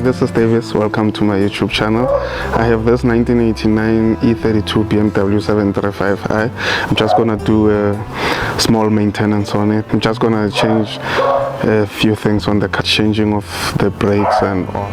this is Davis. Welcome to my YouTube channel. I have this 1989 e32 BMW 735i. I'm just gonna do a small maintenance on it. I'm just gonna change a few things on the car, changing of the brakes and all.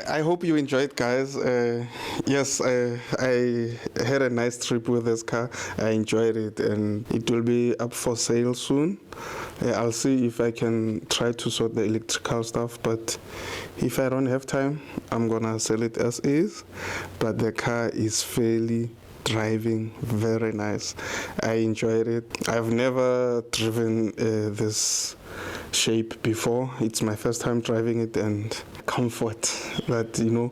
I hope you enjoyed, guys. Yes, I had a nice trip with this car. I enjoyed it, and it will be up for sale soon. I'll see if I can try to sort the electrical stuff, but if I don't have time, I'm gonna sell it as is. But the car is fairly driving very nice. I enjoyed it. I've never driven this shape before. It's my first time driving it, and comfort that, you know,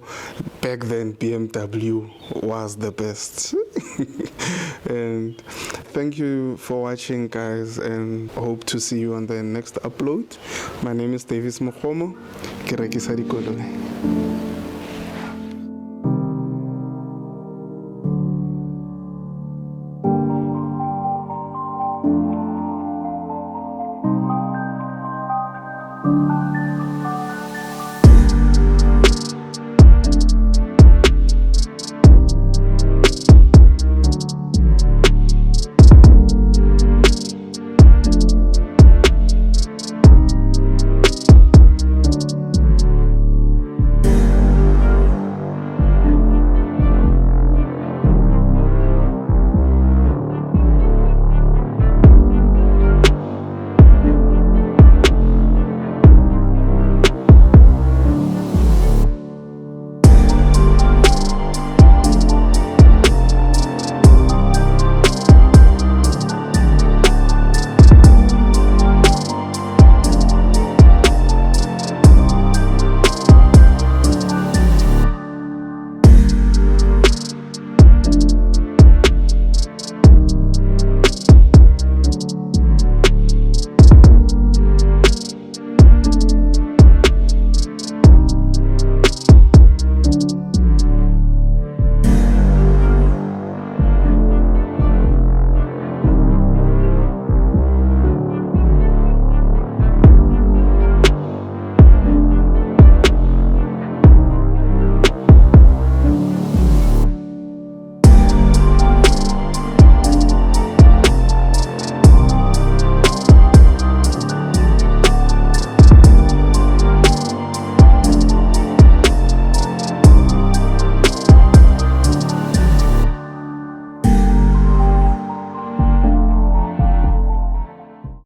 back then BMW was the best. And thank you for watching, guys, and hope to see you on the next upload. My name is Davis Mokomo. Ke rekisa dikoloi.